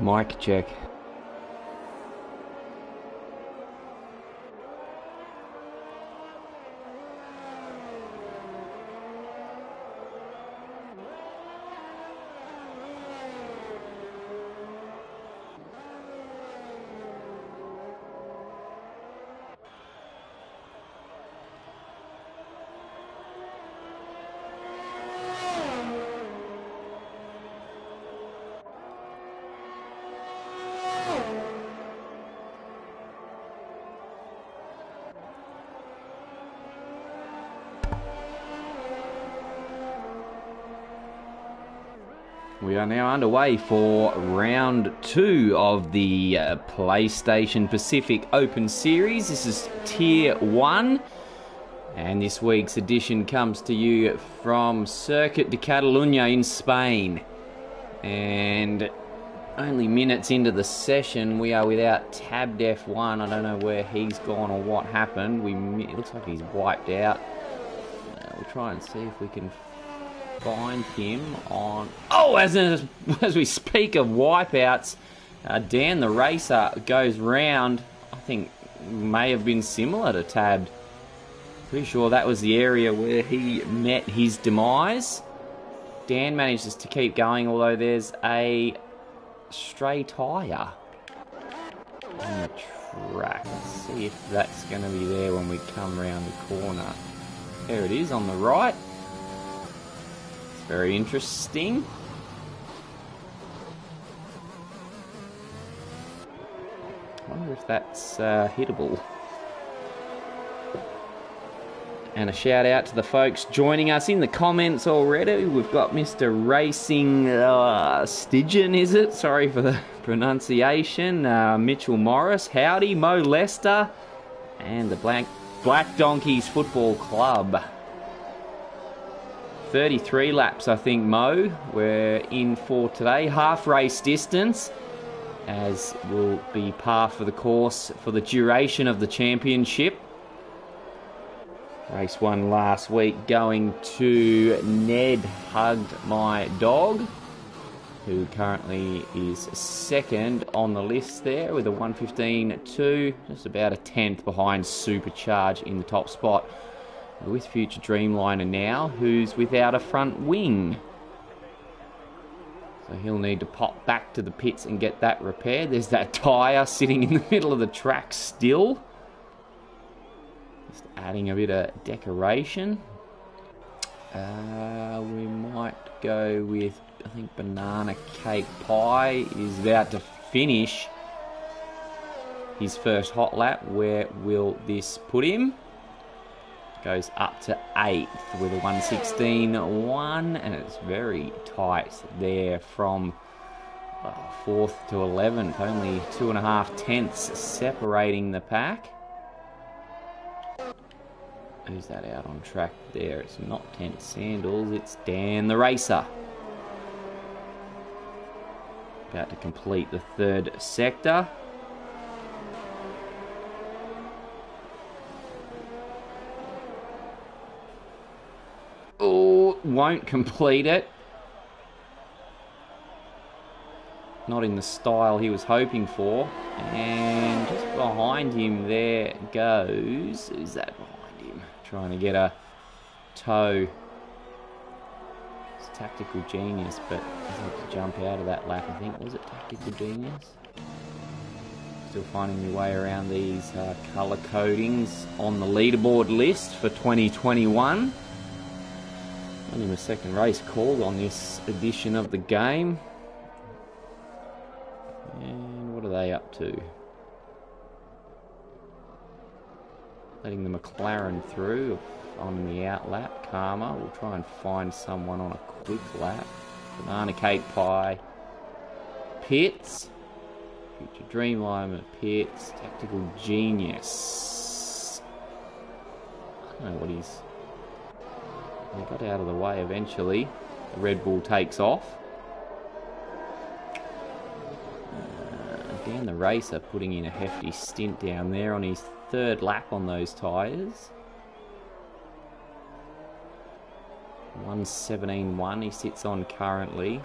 Mic check. We are now underway for round 2 of the PlayStation Pacific Open Series. This is Tier 1, and this week's edition comes to you from Circuit de Catalunya in Spain. And only minutes into the session, we are without Tabbed F1. I don't know where he's gone or what happened. It looks like he's wiped out. We'll try and see if we can find him on... Oh, as we speak of wipeouts, Dan the Racer goes round. I think may have been similar to Tabbed. Pretty sure that was the area where he met his demise. Dan manages to keep going, although there's a stray tyre on the track. Let's see if that's going to be there when we come round the corner. There it is on the right. Very interesting. I wonder if that's hittable. And a shout out to the folks joining us in the comments already. We've got Mr. Racing Stygian, is it? Sorry for the pronunciation. Mitchell Morris, howdy. Mo Lester, and the Black Donkeys Football Club. 33 laps, I think, Mo, we're in for today. Half race distance, as will be par for the course for the duration of the championship. Race 1 last week going to Ned Hugged My Dog, who currently is second on the list there with a 1:15.2, just about a tenth behind Supercharge in the top spot. With future Dreamliner now, who's without a front wing. So he'll need to pop back to the pits and get that repaired. There's that tyre sitting in the middle of the track still. Just adding a bit of decoration. We might go with, I think, Banana Cake Pie is about to finish his first hot lap. Where will this put him? Goes up to 8th with a 1:16.1, and it's very tight there from 4th to 11th. Only 2.5 tenths separating the pack. Who's that out on track there? It's not Tent Sandals, it's Dan the Racer. About to complete the 3rd sector. Oh, won't complete it. Not in the style he was hoping for. And just behind him there goes... Who's that behind him? Trying to get a toe. It's Tactical Genius, but he had to jump out of that lap, I think. Was it Tactical Genius? Still finding your way around these colour codings on the leaderboard list for 2021. Only my second race called on this edition of the game. And what are they up to? Letting the McLaren through on the out lap. Karma. We'll try and find someone on a quick lap. Banana Cake Pie. Pits. Future Dreamliner Pits. Tactical Genius. I don't know what he's... He got out of the way eventually. The Red Bull takes off. Dan the Racer putting in a hefty stint down there on his 3rd lap on those tyres. 1:17.1 he sits on currently.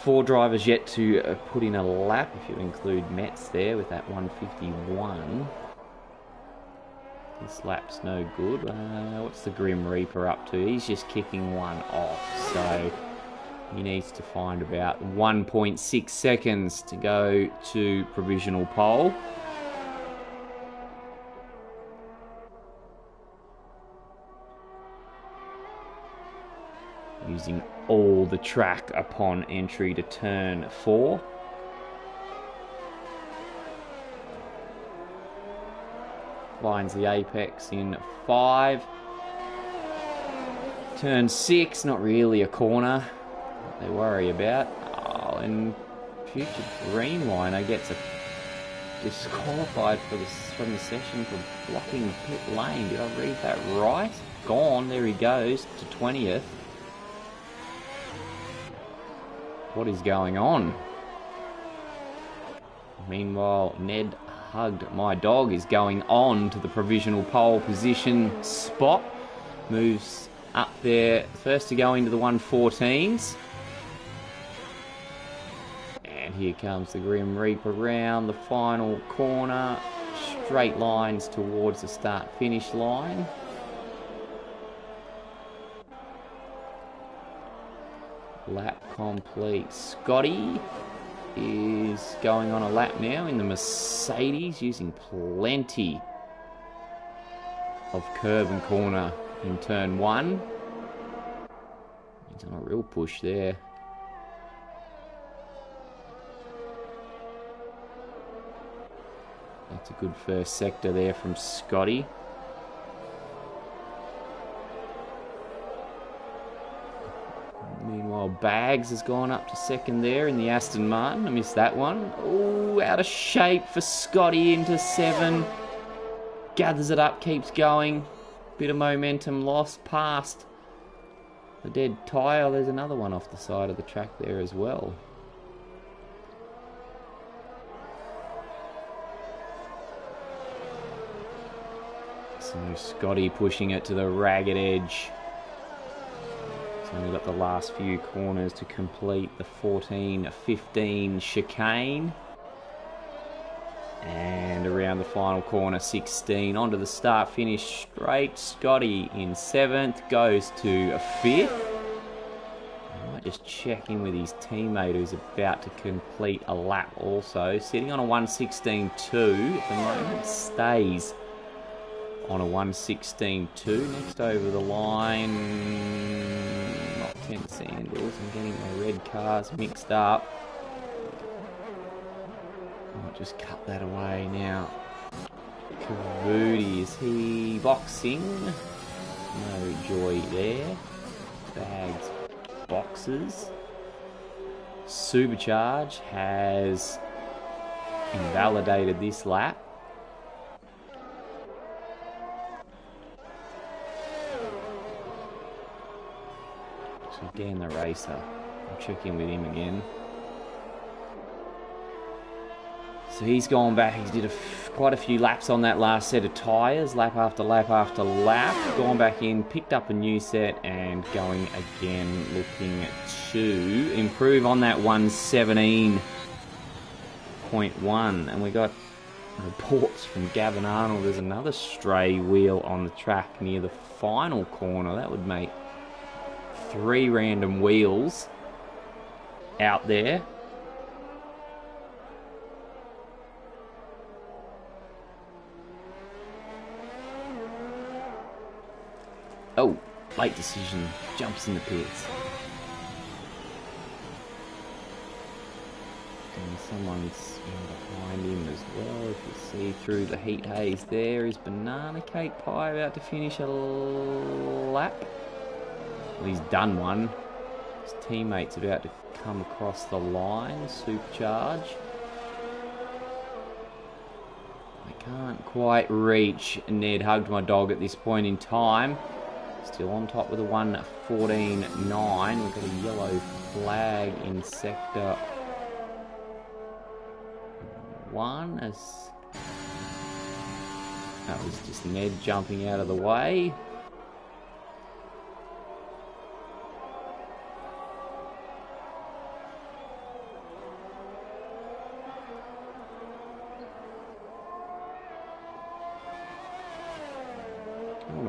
4 drivers yet to put in a lap, if you include Metz there with that 151. This lap's no good. What's the Grim Reaper up to? He's just kicking one off, so he needs to find about 1.6 seconds to go to provisional pole. Using all the track upon entry to turn 4. Finds the apex in 5. Turn 6, not really a corner that they worry about. Oh, and future green liner gets disqualified from the session for blocking the pit lane. Did I read that right? Gone, there he goes to 20th. What is going on? Meanwhile, Ned Hugged My Dog is going on to the provisional pole position spot. Moves up there, first to go into the 114s. And here comes the Grim Reaper round the final corner. Straight lines towards the start-finish line. Lap complete. Scotty is going on a lap now in the Mercedes, using plenty of curb and corner in turn 1. He's on a real push there. That's a good first sector there from Scotty. Meanwhile, Bags has gone up to second there in the Aston Martin. I missed that one. Oh, out of shape for Scotty into 7. Gathers it up, keeps going. Bit of momentum lost past the dead tyre. There's another one off the side of the track there as well. So Scotty pushing it to the ragged edge. Only got the last few corners to complete the 14-15 chicane. And around the final corner, 16. Onto the start-finish straight. Scotty in 7th, goes to 5th. I might just check in with his teammate who's about to complete a lap also. Sitting on a 1:16.2 at the moment, stays on a 1:16.2. Next over the line, not 10 Sandals. I'm getting my red cars mixed up. I'll just cut that away now. Kavoody, is he boxing? No joy there. Bags, boxes. Supercharge has invalidated this lap. Dan the Racer. I'll check in with him again. So he's gone back. He did quite a few laps on that last set of tyres. Lap after lap after lap. Gone back in, picked up a new set, and going again, looking to improve on that 1:17.1. And we got reports from Gavin Arnold. There's another stray wheel on the track near the final corner. That would make 3 random wheels out there. Oh, late decision. Jumps in the pits. And someone's behind him as well. If you see through the heat haze there, is Banana Cake Pie about to finish a lap? Well, he's done one. His teammate's about to come across the line. Supercharge. I can't quite reach Ned Hugged My Dog at this point in time. Still on top with a 1:14.9. We've got a yellow flag in sector 1. That was just Ned jumping out of the way.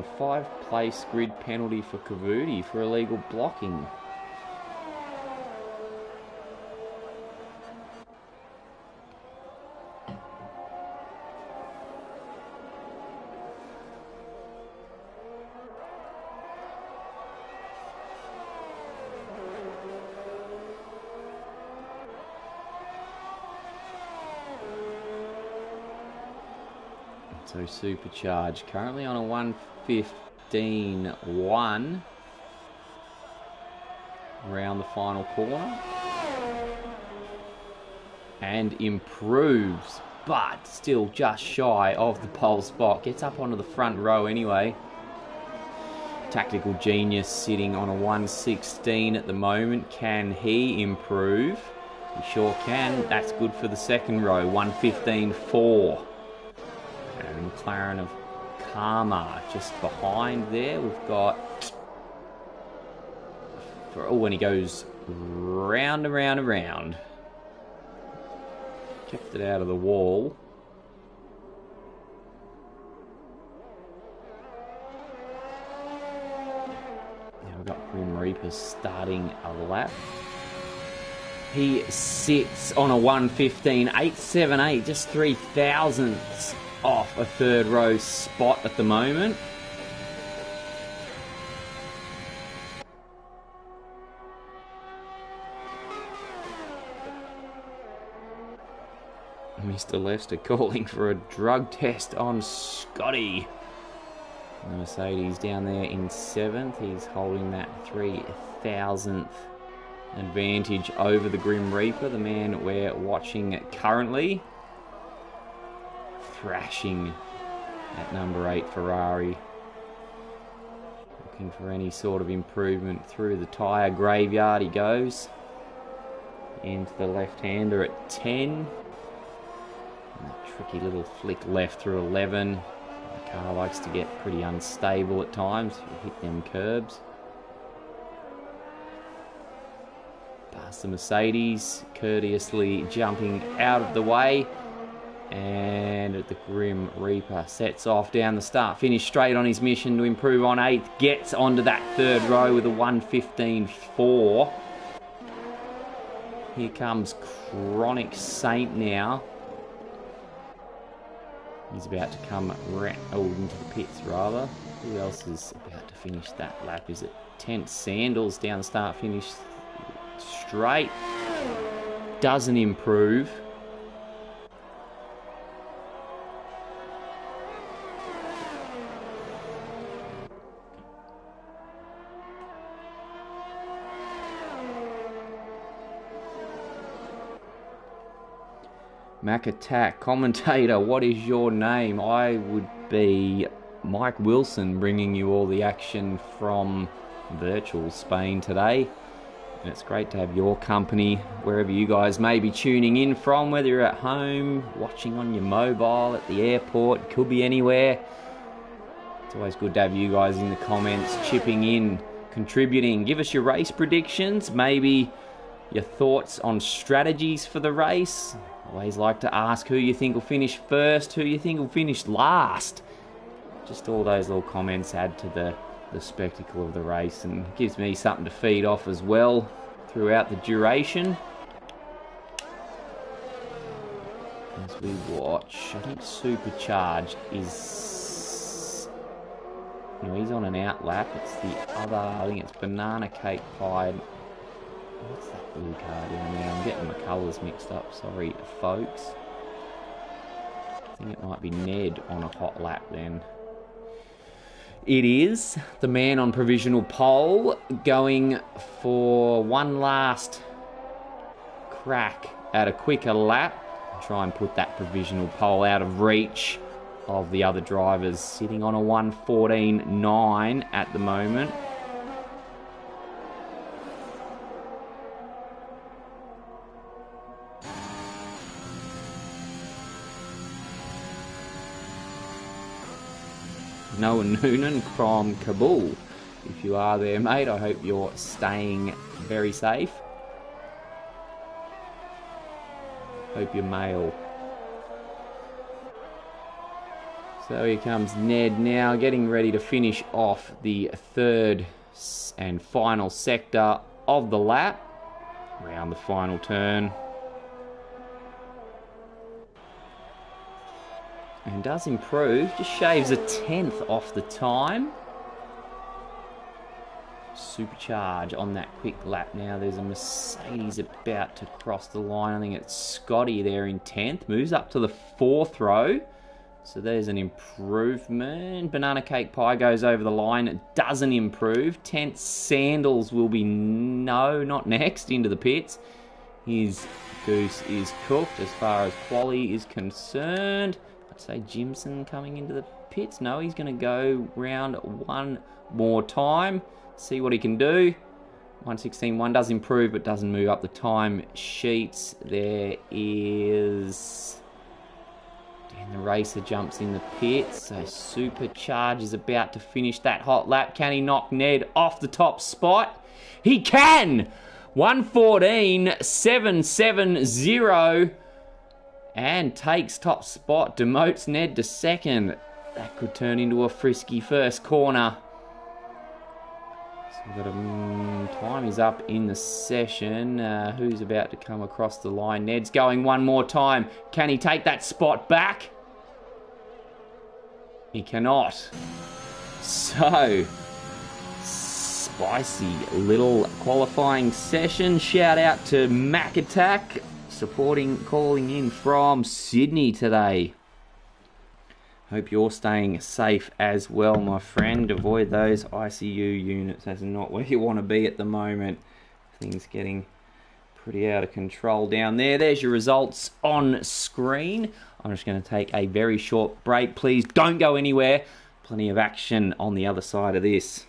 a 5-place grid penalty for Kavudi for illegal blocking. So Supercharged currently on a 1:15.1 around the final corner, and improves, but still just shy of the pole spot. Gets up onto the front row anyway. Tactical Genius sitting on a 1:16 at the moment. Can he improve? He sure can. That's good for the second row. 1:15.4. And McLaren of Karma just behind there. We've got... Oh, when he goes round and round and round. Kept it out of the wall. Now we've got Grim Reaper starting a lap. He sits on a 1:15.878, just 3 thousandths off a third row spot at the moment. Mr. Lester calling for a drug test on Scotty. The Mercedes down there in 7th. He's holding that 3 thousandth advantage over the Grim Reaper, the man we're watching currently. Thrashing at number 8 Ferrari. Looking for any sort of improvement through the tyre graveyard he goes. Into the left-hander at 10. And that tricky little flick left through 11. The car likes to get pretty unstable at times if you hit them curbs. Past the Mercedes, courteously jumping out of the way. And the Grim Reaper sets off down the start finish straight on his mission to improve on 8th. Gets onto that third row with a 1:15.4. Here comes Chronic Saint now. He's about to come into the pits rather. Who else is about to finish that lap? Is it Tent Sandals down the start finish straight? Doesn't improve. Mac Attack, commentator, what is your name? I would be Mike Wilson, bringing you all the action from virtual Spain today. And it's great to have your company wherever you guys may be tuning in from, whether you're at home, watching on your mobile, at the airport, could be anywhere. It's always good to have you guys in the comments, chipping in, contributing. Give us your race predictions, maybe your thoughts on strategies for the race. Always like to ask who you think will finish first, who you think will finish last. Just all those little comments add to the spectacle of the race and gives me something to feed off as well throughout the duration. As we watch, I think Supercharged is... No, he's on an out lap. It's the other, I think it's Banana Cake Pie. What's that blue car down there? I'm getting my colours mixed up, sorry folks. I think it might be Ned on a hot lap then. It is the man on provisional pole going for one last crack at a quicker lap. Try and put that provisional pole out of reach of the other drivers, sitting on a 1:14.9 at the moment. Noah Noonan from Kabul. If you are there, mate, I hope you're staying very safe. Hope you're male. So here comes Ned now, getting ready to finish off the third and final sector of the lap. Around the final turn. And does improve, just shaves a 10th off the time. Supercharge on that quick lap now. There's a Mercedes about to cross the line. I think it's Scotty there in 10th. Moves up to the 4th row. So there's an improvement. Banana Cake Pie goes over the line. It doesn't improve. 10th Sandals will be not next into the pits. His goose is cooked as far as quali is concerned. I'd say Jimson coming into the pits. No, he's going to go round one more time. See what he can do. 1:16.1 does improve, but doesn't move up the time sheets. There is... Dan the Racer jumps in the pits. So Supercharge is about to finish that hot lap. Can he knock Ned off the top spot? He can! 1:14.770. And takes top spot, demotes Ned to second. That could turn into a frisky first corner. So we've got time is up in the session. Who's about to come across the line? Ned's going one more time. Can he take that spot back? He cannot. So, spicy little qualifying session. Shout out to Mac Attack. Calling in from Sydney today. Hope you're staying safe as well, my friend. Avoid those ICU units. That's not where you want to be at the moment. Things getting pretty out of control down there. There's your results on screen. I'm just going to take a very short break. Please don't go anywhere. Plenty of action on the other side of this.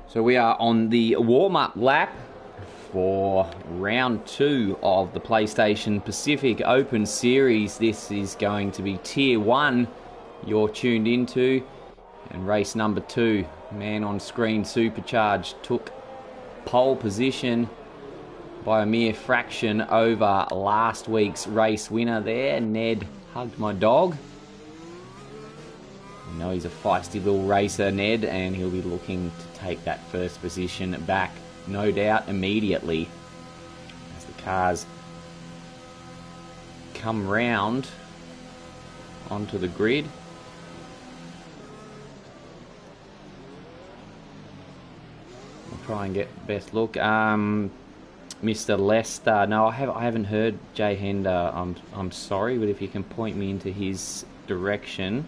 So we are on the warm-up lap for round 2 of the PlayStation Pacific Open Series. This is going to be Tier 1 you're tuned into. And race number 2, man on screen Supercharged took pole position by a mere fraction over last week's race winner there. Ned hugged my dog. You know he's a feisty little racer, Ned, and he'll be looking to take that first position back, no doubt, immediately. As the cars come round onto the grid. We'll try and get best look. Mr. Lester, no, I haven't heard Jay Hender. I'm sorry, but if you can point me into his direction,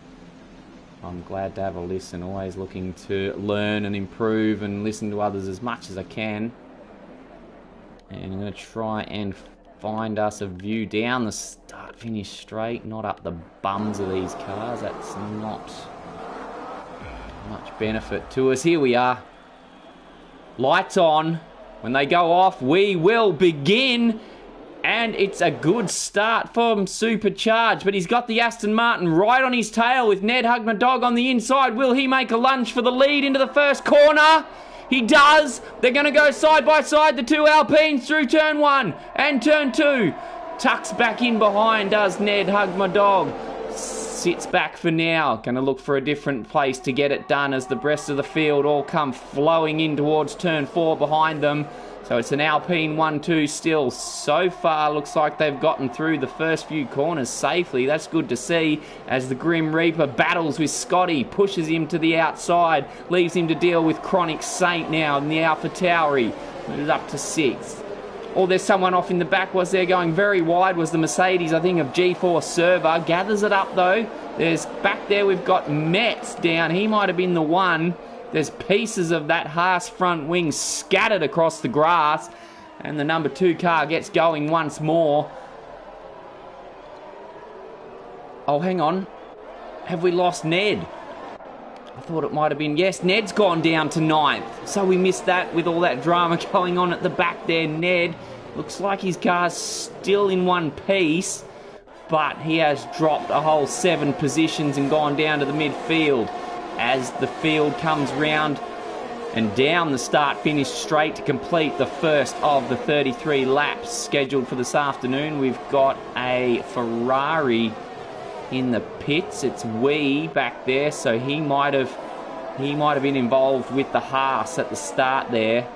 I'm glad to have a listen. Always looking to learn and improve and listen to others as much as I can. And I'm going to try and find us a view down the start-finish straight, not up the bums of these cars. That's not much benefit to us. Here we are. Lights on. When they go off, we will begin. And it's a good start from Supercharged. But he's got the Aston Martin right on his tail with Ned Hug My Dog on the inside. Will he make a lunge for the lead into the first corner? He does. They're going to go side by side, the two Alpines, through turn 1 and turn 2. Tucks back in behind, does Ned Hug My Dog. Sits back for now. Going to look for a different place to get it done as the rest of the field all come flowing in towards turn 4 behind them. So it's an Alpine 1-2 still. So far, looks like they've gotten through the first few corners safely. That's good to see as the Grim Reaper battles with Scotty, pushes him to the outside, leaves him to deal with Chronic Saint now in the Alpha Tauri. Moves up to 6th. Oh, there's someone off in the back. Was there going very wide was the Mercedes, I think, of G4 Server. Gathers it up, though. There's back there, we've got Metz down. He might have been the one. There's pieces of that Haas front wing scattered across the grass. And the number 2 car gets going once more. Oh, hang on. Have we lost Ned? I thought it might have been. Yes, Ned's gone down to 9th. So we missed that with all that drama going on at the back there. Ned looks like his car's still in one piece, but he has dropped a whole 7 positions and gone down to the midfield. As the field comes round and down the start-finish straight to complete the first of the 33 laps scheduled for this afternoon. We've got a Ferrari in the pits. It's Wee back there, so he might have been involved with the Haas at the start there.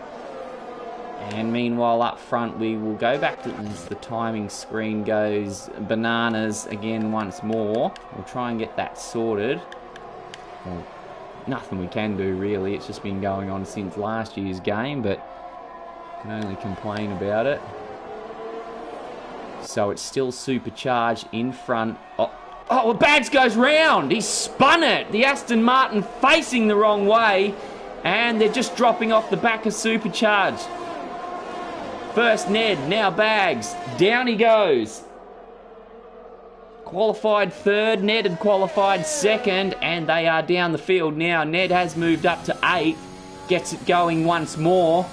And meanwhile up front we will go back to as the timing screen goes bananas again once more. We'll try and get that sorted. Well, nothing we can do really. It's just been going on since last year's game, but can only complain about it. So it's still Supercharged in front. Oh, Bags goes round. He spun it. The Aston Martin facing the wrong way. And they're just dropping off the back of Supercharged. First Ned, now Bags. Down he goes. Qualified 3rd. Ned had qualified 2nd. And they are down the field now. Ned has moved up to 8th. Gets it going once more.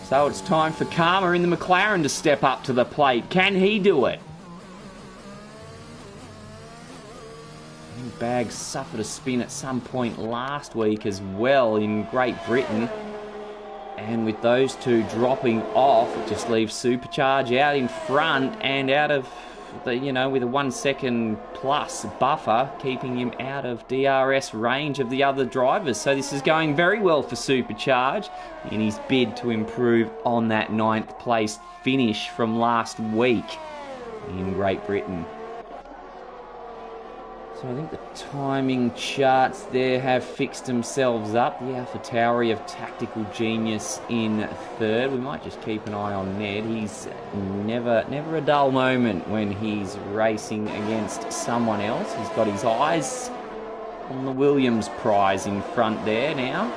So it's time for Karma in the McLaren to step up to the plate. Can he do it? Bags suffered a spin at some point last week as well in Great Britain. And with those two dropping off, it just leaves Supercharged out in front and out of the, with a 1 second plus buffer, keeping him out of DRS range of the other drivers. So this is going very well for Supercharged in his bid to improve on that 9th place finish from last week in Great Britain. So I think the timing charts there have fixed themselves up. The Alpha Tauri of Tactical Genius in 3rd. We might just keep an eye on Ned. He's never a dull moment when he's racing against someone else. He's got his eyes on the Williams prize in front there now.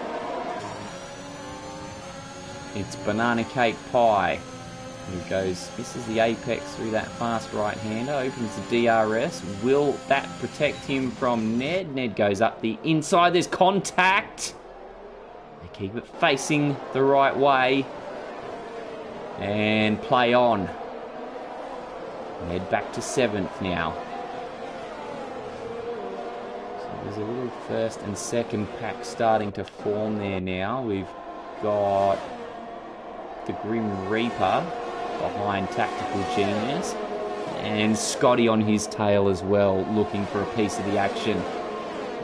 It's Banana Cake Pie. He goes, misses the apex through that fast right-hander, opens the DRS. Will that protect him from Ned? Ned goes up the inside. There's contact. They keep it facing the right way. And play on. Head back to 7th now. So there's a little first and second pack starting to form there now. We've got the Grim Reaper behind Tactical Genius. And Scotty on his tail as well, looking for a piece of the action.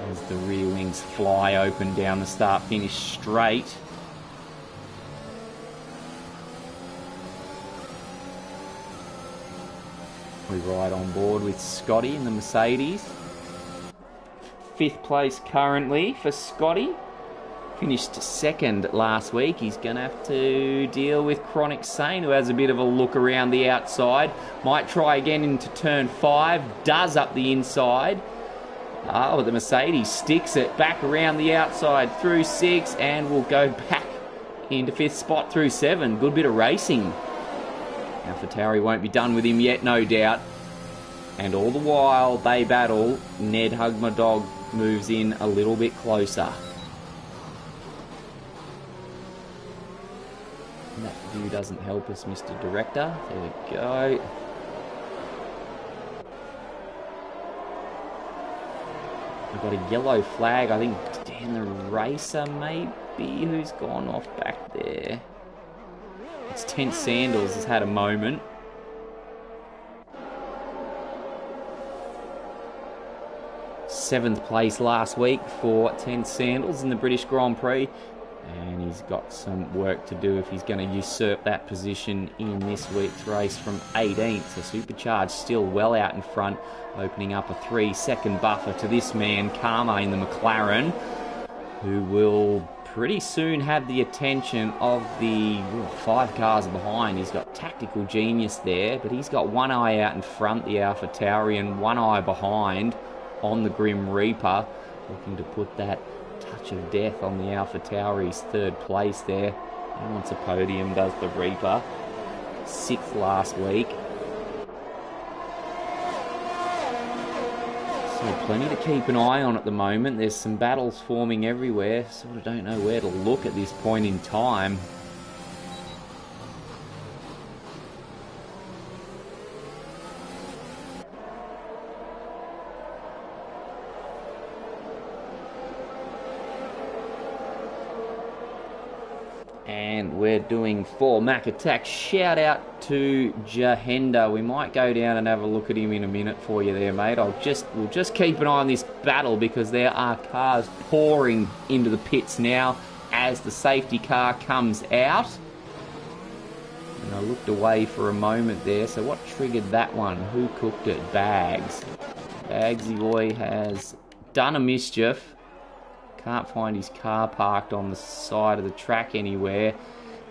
As the rear wings fly open down the start-finish straight. We ride on board with Scotty in the Mercedes. 5th place currently for Scotty. Finished 2nd last week. He's going to have to deal with Chronic Sane, who has a bit of a look around the outside. Might try again into turn 5. Does up the inside. Oh, the Mercedes sticks it back around the outside through 6 and will go back into 5th spot through 7. Good bit of racing. AlphaTauri won't be done with him yet, no doubt. And all the while they battle, Ned Hug My Dog moves in a little bit closer. And that view doesn't help us, Mr. Director. There we go. We've got a yellow flag, I think Dan the Racer maybe, who's gone off back there. It's Tent Sandals has had a moment. Seventh place last week for Tent Sandals in the British Grand Prix. And he's got some work to do if he's going to usurp that position in this week's race from 18th. So Supercharged still well out in front, opening up a 3-second buffer to this man, Karma, in the McLaren, who will pretty soon have the attention of the 5 cars behind. He's got Tactical Genius there, but he's got one eye out in front, the AlphaTauri, and one eye behind on the Grim Reaper, looking to put that touch of death on the AlphaTauri's 3rd place there. He wants a podium, does the Reaper. 6th last week. So plenty to keep an eye on at the moment. There's some battles forming everywhere. Sort of don't know where to look at this point in time. And we're doing 4 Mac Attack. Shout out to Jahenda. We might go down and have a look at him in a minute for you there, mate. We'll just keep an eye on this battle because there are cars pouring into the pits now as the safety car comes out. And I looked away for a moment there. So what triggered that one? Who cooked it? Bags. Bagsy boy has done a mischief. Can't find his car parked on the side of the track anywhere.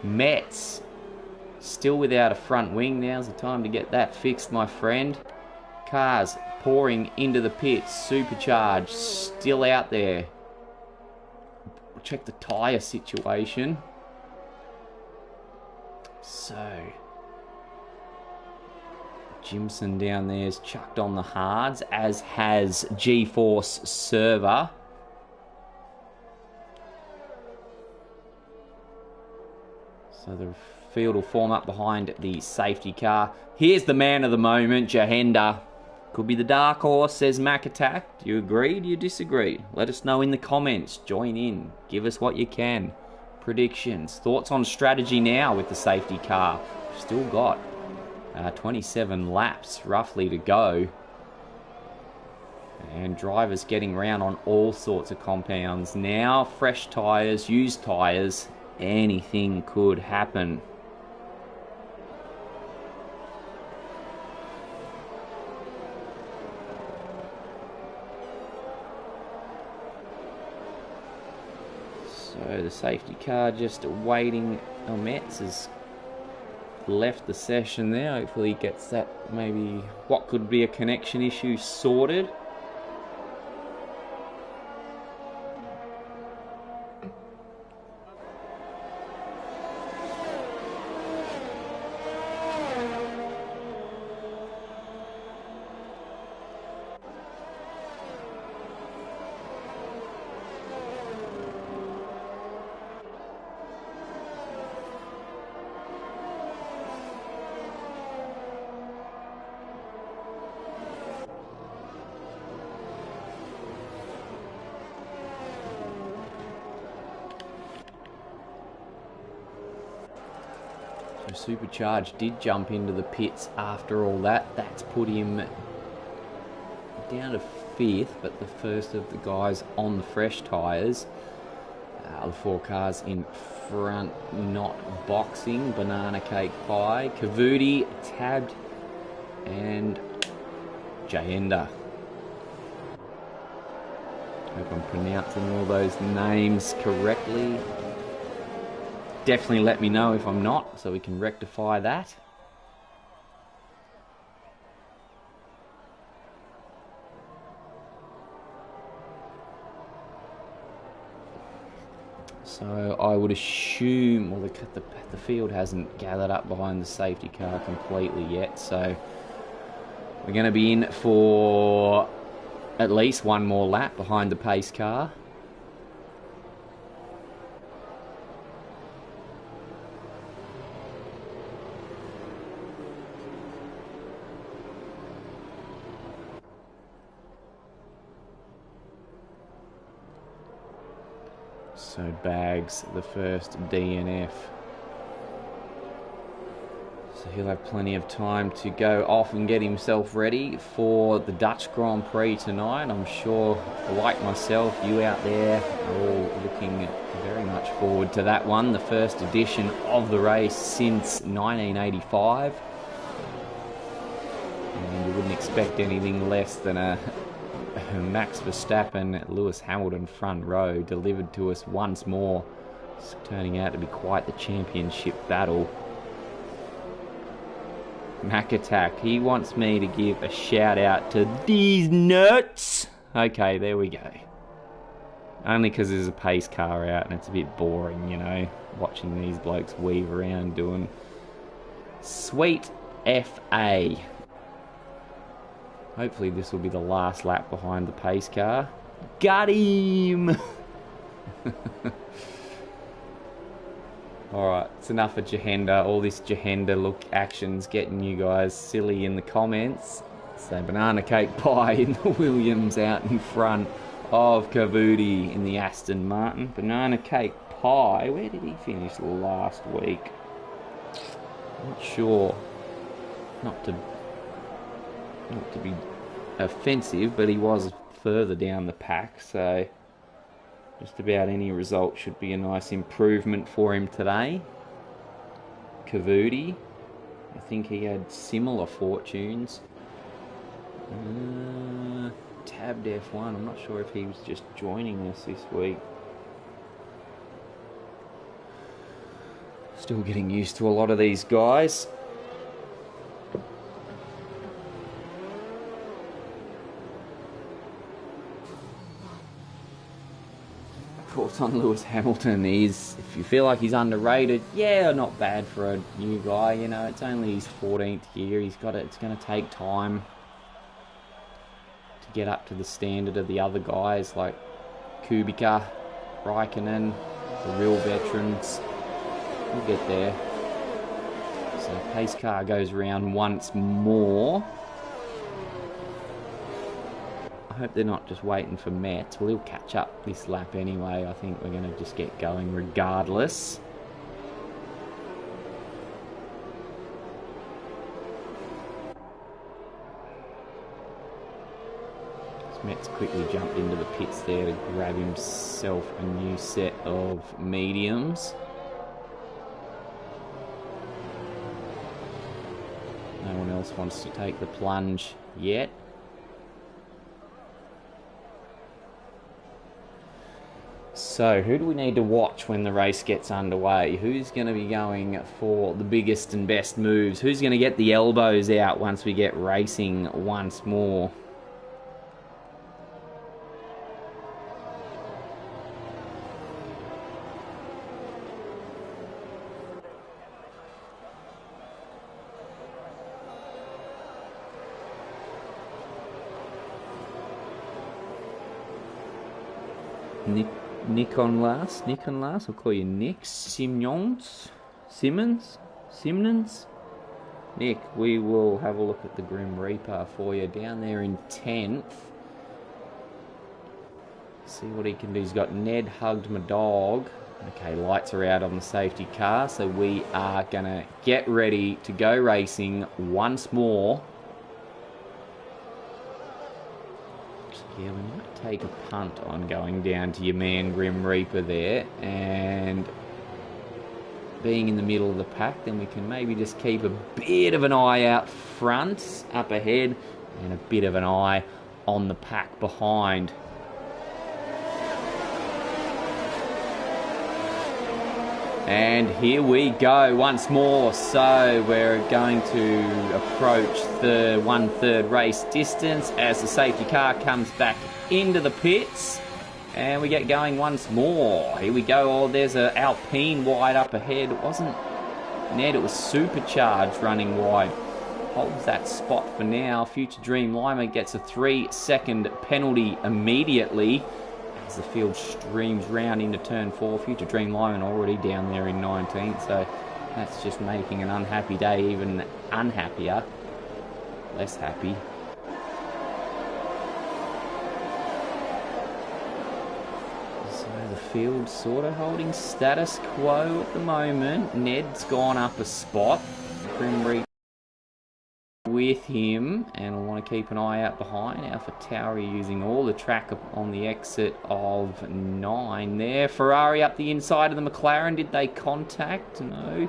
Metz, still without a front wing. Now's the time to get that fixed, my friend. Cars pouring into the pits. Supercharged, still out there. Check the tyre situation. So, Jimson down there has chucked on the hards, as has G-Force Server. So the field will form up behind the safety car. Here's the man of the moment, Jahenda. Could be the dark horse, says Mac Attack. Do you agree? Do you disagree? Let us know in the comments. Join in. Give us what you can. Predictions. Thoughts on strategy now with the safety car. We've still got 27 laps roughly to go. And drivers getting around on all sorts of compounds now. Fresh tyres, used tyres. Anything could happen. So the safety car just waiting. Metz has left the session there. Hopefully he gets that, maybe what could be a connection issue, sorted. Supercharged did jump into the pits after all that. That's put him down to 5th, but the first of the guys on the fresh tyres. The 4 cars in front not boxing. Banana Cake Pie, Kavoodi, Tabbed, and Jayenda. Hope I'm pronouncing all those names correctly. Definitely let me know if I'm not, so we can rectify that. So I would assume, well, the field hasn't gathered up behind the safety car completely yet, so we're going to be in for at least one more lap behind the pace car. So Bags, the first DNF. So he'll have plenty of time to go off and get himself ready for the Dutch Grand Prix tonight. I'm sure, like myself, you out there are all looking very much forward to that one. The first edition of the race since 1985. And you wouldn't expect anything less than a Max Verstappen, Lewis Hamilton front row delivered to us once more. It's turning out to be quite the championship battle. Mac Attack, he wants me to give a shout out to these nuts. Okay, there we go. Only because there's a pace car out and it's a bit boring, you know, watching these blokes weave around doing sweet FA. Hopefully this will be the last lap behind the pace car. Got him! Alright, it's enough of Jahenda. All this Jahenda look action's getting you guys silly in the comments. So Banana Cake Pie in the Williams out in front of Kavoodi in the Aston Martin. Banana Cake Pie, where did he finish last week? Not sure. Not to be offensive, but he was further down the pack, so just about any result should be a nice improvement for him today. Kavoodi, I think he had similar fortunes. Tabbed F1, I'm not sure if he was just joining us this week. Still getting used to a lot of these guys. Thoughts on Lewis Hamilton is, if you feel like he's underrated, yeah, not bad for a new guy, you know, it's only his 14th year, it's going to take time to get up to the standard of the other guys like Kubica, Raikkonen, the real veterans. We'll get there. So pace car goes around once more. I hope they're not just waiting for Metz. Well, he'll catch up this lap anyway. I think we're going to just get going regardless. Metz quickly jumped into the pits there to grab himself a new set of mediums. No one else wants to take the plunge yet. So, who do we need to watch when the race gets underway? Who's going to be going for the biggest and best moves? Who's going to get the elbows out once we get racing once more? Nick on last, I'll call you Nick. Simmons? Nick, we will have a look at the Grim Reaper for you down there in 10th. See what he can do. He's got Ned Hugged My Dog Okay, lights are out on the safety car, so we are going to get ready to go racing once more. Yeah, we might take a punt on going down to your man Grim Reaper there, and being in the middle of the pack, then we can maybe just keep a bit of an eye out front, up ahead, and a bit of an eye on the pack behind. And here we go once more. So we're going to approach the 1/3 race distance as the safety car comes back into the pits. And we get going once more. Here we go. Oh, there's an Alpine wide up ahead. It wasn't Ned, it was Supercharged running wide. Holds that spot for now. Future Dream Lima gets a 3-second penalty immediately as the field streams round into turn 4. Future Dream Lima already down there in 19th, so that's just making an unhappy day even unhappier. Less happy. So the field sort of holding status quo at the moment. Ned's gone up a spot. Grim Reaper with him, and we'll want to keep an eye out behind. Alpha Tauri using all the track on the exit of 9 there. Ferrari up the inside of the McLaren. Did they contact? No.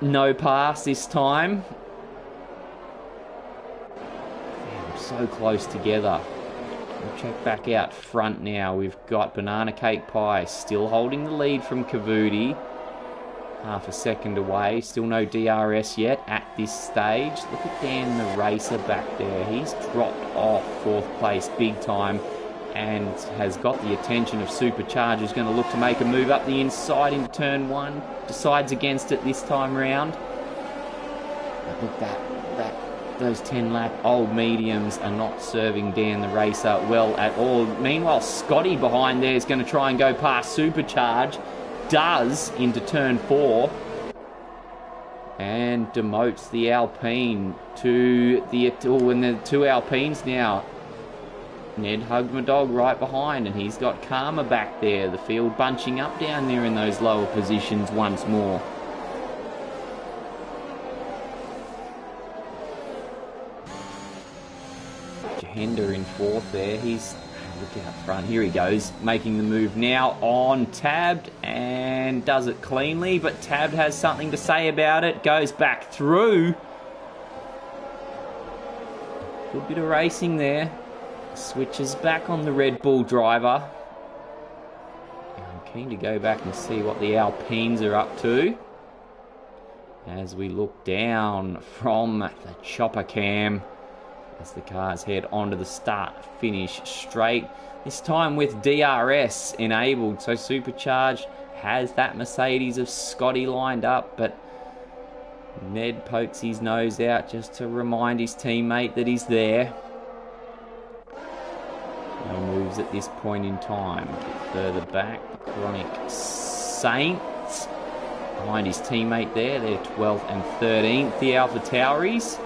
No pass this time. Man, so close together. We'll check back out front now. We've got Banana Cake Pie still holding the lead from Kavudi. Half a second away. Still no DRS yet at this stage. Look at Dan the Racer back there. He's dropped off 4th place big time and has got the attention of Supercharger, who's going to look to make a move up the inside into turn 1. Decides against it this time round. But look, those 10-lap old mediums are not serving Dan the Racer well at all. Meanwhile, Scotty behind there is going to try and go past Supercharge. Does into turn 4 and demotes the Alpine to the and the 2 Alpines now. Ned hugged my dog right behind, and he's got Karma back there. The field bunching up down there in those lower positions once more. Jahender in 4th there. He's look out front. Here he goes, making the move now on Tabbed, and does it cleanly, but Tabbed has something to say about it. Goes back through. Good bit of racing there. Switches back on the Red Bull driver. I'm keen to go back and see what the Alpines are up to as we look down from the chopper cam as the cars head onto the start-finish straight. This time with DRS enabled, so Supercharged has that Mercedes of Scotty lined up, but Ned pokes his nose out just to remind his teammate that he's there. No moves at this point in time. Further back, the Chronic Saints behind his teammate there. They're 12th and 13th. The Alpha Tauris.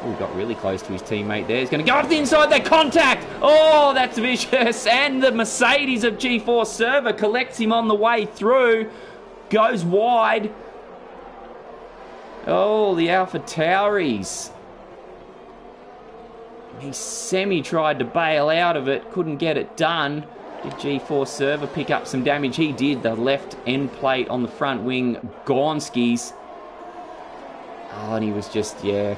Oh, got really close to his teammate there. He's going to go up the inside. They contact. Oh, that's vicious. And the Mercedes of G4 Server collects him on the way through. Goes wide. Oh, the Alpha Tauris. He semi-tried to bail out of it. Couldn't get it done. Did G4 Server pick up some damage? He did. The left end plate on the front wing. Gonski's. Oh, and he was just, yeah,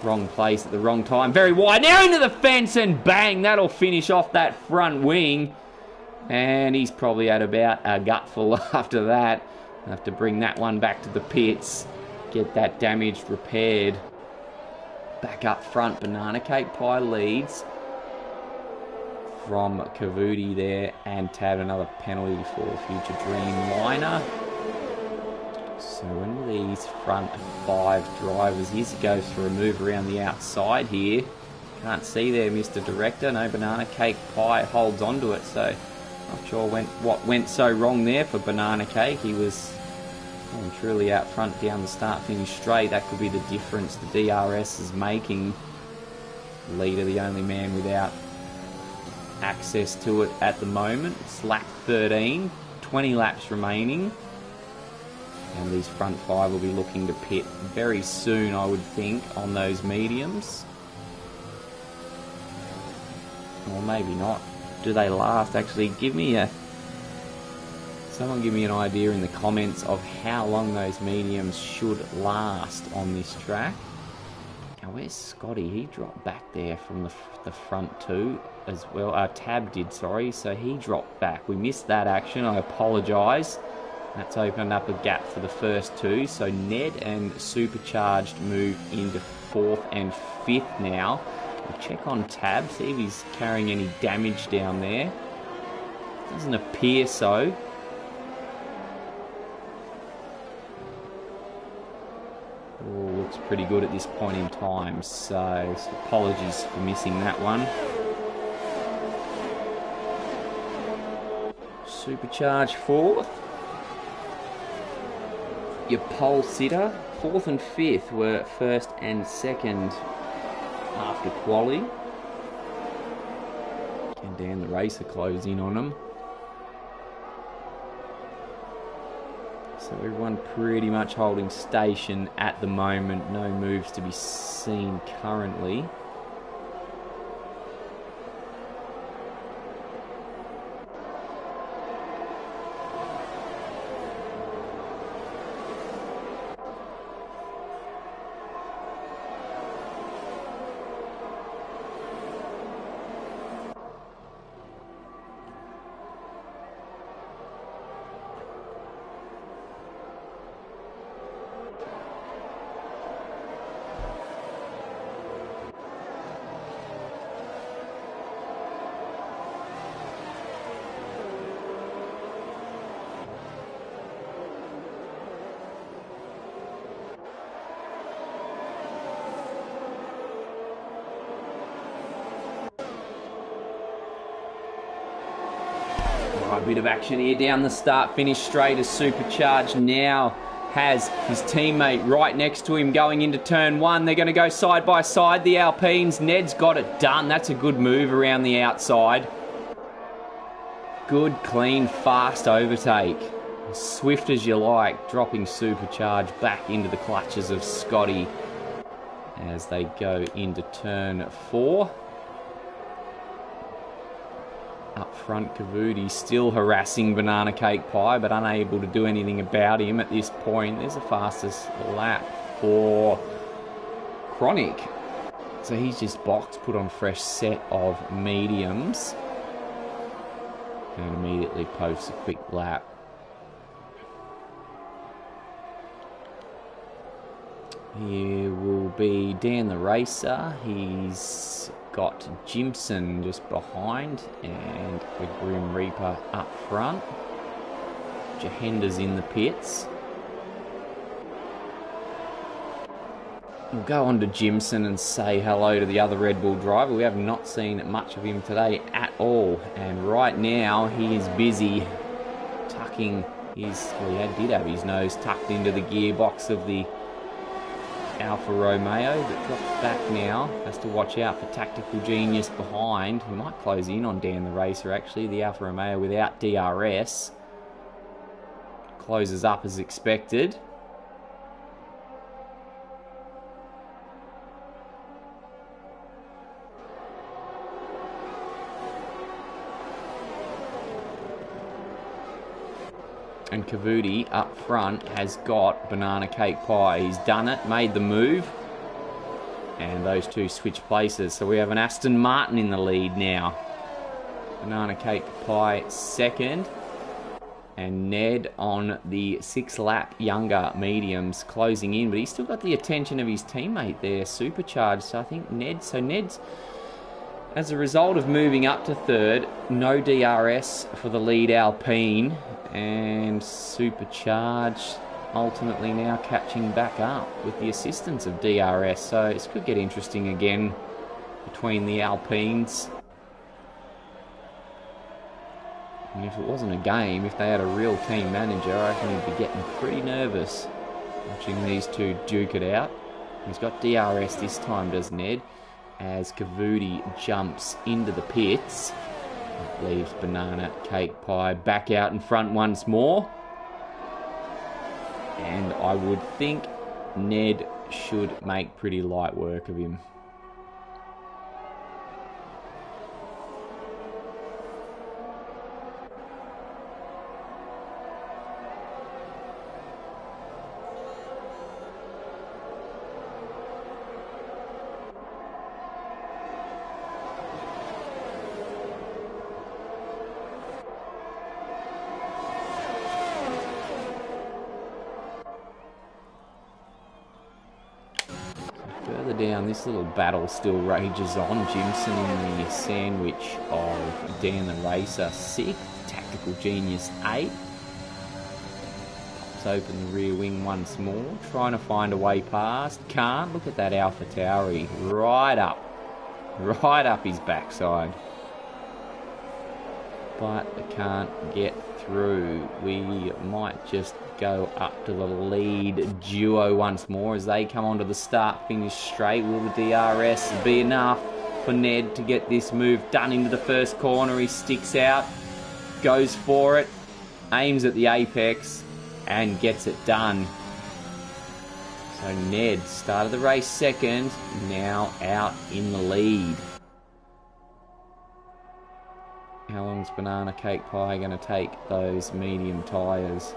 wrong place at the wrong time. Very wide. Now into the fence, and bang, that'll finish off that front wing. And he's probably had about a gutful after that. Have to bring that one back to the pits. Get that damage repaired. Back up front, Banana Cake Pie leads from Kavudi there, and Tab another penalty for Future Dream Liner. So when are these front 5 drivers? Here's he goes for a move around the outside here. Can't see there, Mr. Director. No, Banana Cake Pie holds onto it, so not sure what went so wrong there for Banana Cake. He was truly out front down the start-finish straight. That could be the difference the DRS is making. Leader, the only man without access to it at the moment. It's lap 13, 20 laps remaining. And these front five will be looking to pit very soon, I would think, on those mediums. Or maybe not. Do they last? Actually, someone give me an idea in the comments of how long those mediums should last on this track. Now, where's Scotty? He dropped back there from the front two as well. Tab did, sorry. So he dropped back. We missed that action. I apologise. That's opened up a gap for the first two. So Ned and Supercharged move into 4th and 5th now. We'll check on Tab, see if he's carrying any damage down there. Doesn't appear so. Oh, looks pretty good at this point in time. So apologies for missing that one. Supercharged 4th. Your pole sitter, 4th and 5th were 1st and 2nd after quali. And Dan the Racer close in on them. So everyone pretty much holding station at the moment. No moves to be seen currently. A bit of action here down the start finish straight as Supercharged now has his teammate right next to him going into turn 1. They're going to go side by side, the Alpines. Ned's got it done. That's a good move around the outside. Good, clean, fast overtake. As swift as you like, dropping Supercharged back into the clutches of Scotty as they go into turn 4. Up front, Kavoudi still harassing Banana Cake Pie, but unable to do anything about him at this point. There's the fastest lap for Chronic. So he's just boxed, put on a fresh set of mediums, and immediately posts a quick lap. Here will be Dan the Racer. He's got Jimson just behind and the Grim Reaper up front. Jahenda's in the pits. We'll go on to Jimson and say hello to the other Red Bull driver. We have not seen much of him today at all. And right now he is busy tucking his, well, he did have his nose tucked into the gearbox of the Alfa Romeo that drops back now. Has to watch out for Tactical Genius behind. He might close in on Dan the Racer actually. The Alfa Romeo without DRS closes up as expected. And Kavoudi up front has got Banana Cake Pie. He's done it, made the move. And those two switch places. So we have an Aston Martin in the lead now. Banana Cake Pie second. And Ned on the 6-lap younger mediums closing in. But he's still got the attention of his teammate there, Supercharged. So I think Ned's, as a result of moving up to third, no DRS for the lead Alpine. And Supercharged ultimately now catching back up with the assistance of DRS. So this could get interesting again between the Alpines. And if it wasn't a game, if they had a real team manager, I reckon he'd be getting pretty nervous watching these two duke it out. He's got DRS this time, does Ned, as Kavoudi jumps into the pits. That leaves Banana Cake Pie back out in front once more. And I would think Ned should make pretty light work of him. Further down, this little battle still rages on. Jimson in the sandwich of Dan the Racer, 6th. Tactical Genius, 8th. Pops open the rear wing once more. Trying to find a way past. Can't. Look at that Alpha Tauri. Right up his backside. But can't get through. We might just go up to the lead duo once more as they come onto the start-finish straight. Will the DRS be enough for Ned to get this move done into the first corner? He sticks out, goes for it, aims at the apex, and gets it done. So Ned started the race second, now out in the lead. How long's Banana Cake Pie going to take those medium tyres?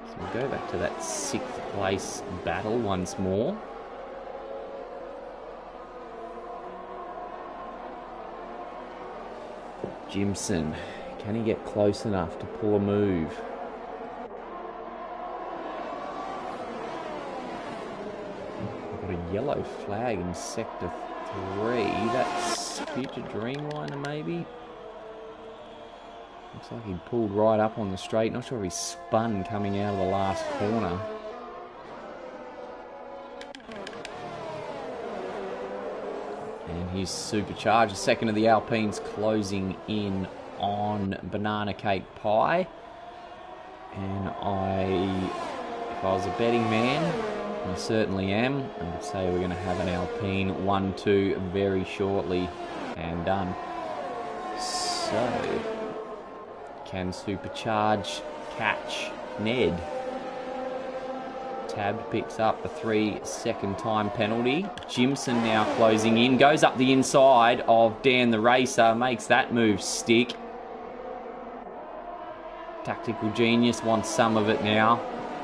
So we'll go back to that 6th place battle once more. Jimson, can he get close enough to pull a move? Got a yellow flag in sector 3. That's Future Dreamliner maybe? Looks like he pulled right up on the straight. Not sure if he spun coming out of the last corner. And he's supercharged. Second of the Alpines closing in on Banana Cake Pie. And if I was a betting man, I certainly am, I would say we're going to have an Alpine 1-2 very shortly and done. So, can Supercharge catch Ned? Tabbed picks up a 3-second time penalty. Jimson now closing in, goes up the inside of Dan the Racer, makes that move stick. Tactical Genius wants some of it now.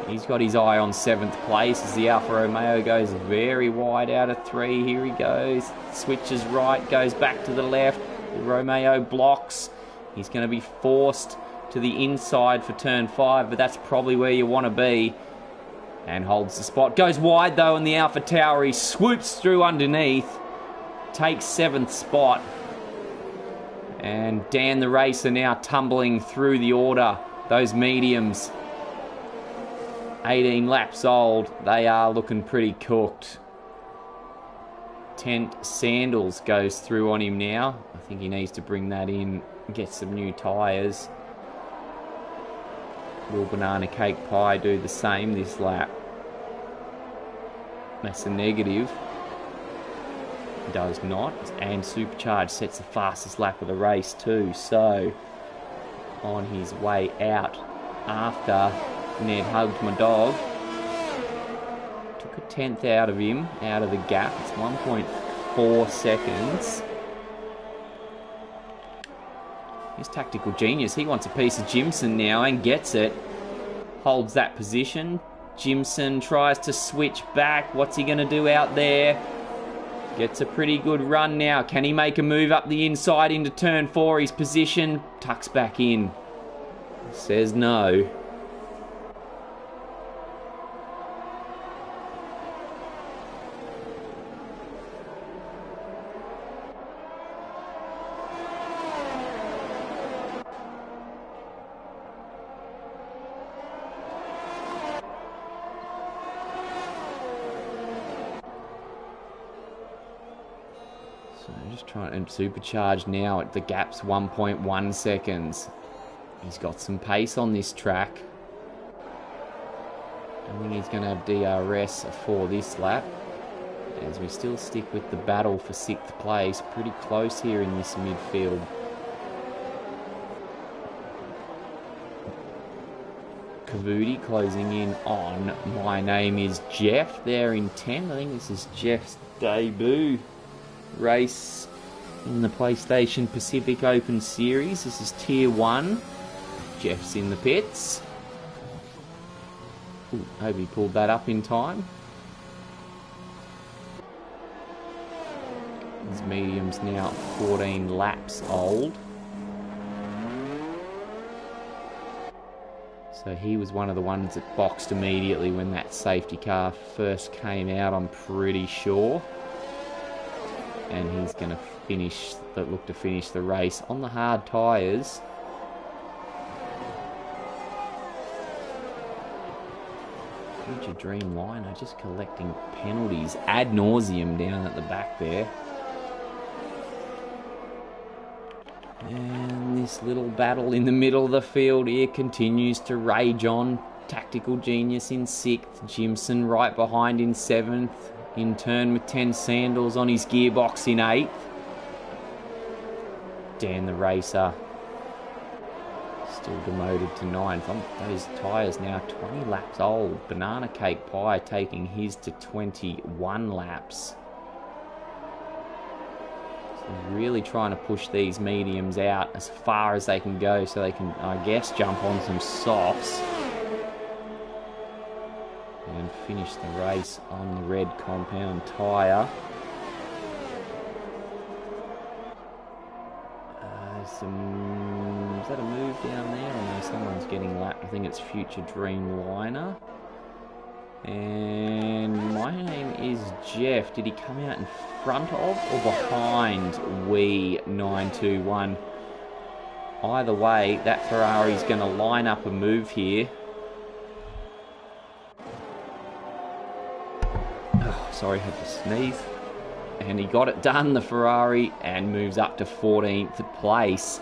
He's got his eye on 7th place as the Alfa Romeo goes very wide out of 3. Here he goes. Switches right, goes back to the left. The Romeo blocks. He's going to be forced to the inside for turn 5, but that's probably where you want to be. And holds the spot. Goes wide though, and the Alpha Tauri swoops through underneath. Takes 7th spot. And Dan the Racer now tumbling through the order. Those mediums. 18 laps old, they are looking pretty cooked. Tent Sandals goes through on him now. I think he needs to bring that in, get some new tyres. Will Banana Cake Pie do the same this lap? That's a negative. Does not. And Supercharge sets the fastest lap of the race too. So, on his way out after Ned hugged my dog. Took a 10th out of him, out of the gap. It's 1.4 seconds. Here's Tactical Genius. He wants a piece of Jimson now and gets it. Holds that position. Jimson tries to switch back. What's he going to do out there? Gets a pretty good run now. Can he make a move up the inside into turn 4? His position tucks back in. Says no. So just trying to supercharge now at the gap's 1.1 seconds. He's got some pace on this track. I think he's going to have DRS for this lap. as we still stick with the battle for 6th place. Pretty close here in this midfield. Kavoudi closing in on My Name is Jeff there in 10th. I think this is Jeff's debut race in the PlayStation Pacific Open Series. This is Tier 1. Jeff's in the pits. Ooh, hope he pulled that up in time. His medium's now 14 laps old. So he was one of the ones that boxed immediately when that safety car first came out, I'm pretty sure. And he's going to look to finish the race on the hard tyres. Future Dream Liner just collecting penalties ad nauseum down at the back there. And this little battle in the middle of the field here continues to rage on. Tactical Genius in 6th. Jimson right behind in 7th. In turn with 10 Sandals on his gearbox in 8th. Dan the Racer still demoted to 9th. Those tyres now 20 laps old. Banana Cake Pie taking his to 21 laps. Really trying to push these mediums out as far as they can go so they can, I guess, jump on some softs and finish the race on the red compound tyre. Is that a move down there? Or no, someone's getting lapped. I think it's Future Dream Liner. And My Name is Jeff. Did he come out in front of or behind Wee 921? Either way, that Ferrari's going to line up a move here. Oh, sorry, had to sneeze. And he got it done, the Ferrari, and moves up to 14th place.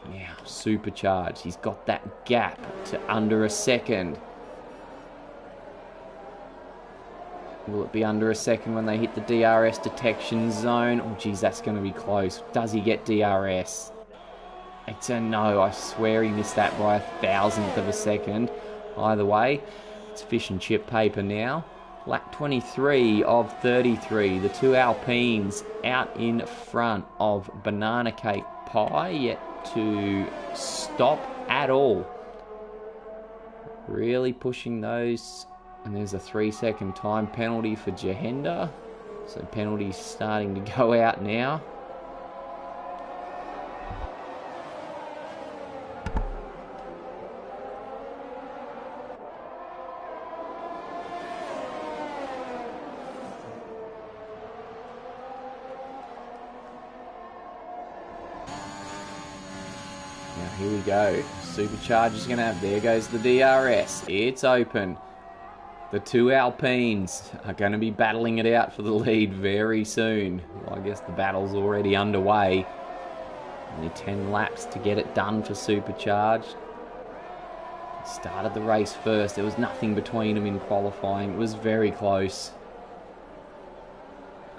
Now, Supercharged. He's got that gap to under a second. Will it be under a second when they hit the DRS detection zone? Oh, geez, that's going to be close. Does he get DRS? It's a no. I swear he missed that by 1,000th of a second. Either way, it's fish and chip paper now. Lap 23 of 33. The two Alpines out in front of Banana Cake Pie, yet to stop at all. Really pushing those. And there's a 3-second time penalty for Jahenda. So penalties starting to go out now. Now here we go. Supercharger's going to have, there goes the DRS. It's open. The two Alpines are going to be battling it out for the lead very soon. Well, I guess the battle's already underway. Only 10 laps to get it done for Supercharged. Started the race first. There was nothing between them in qualifying. It was very close.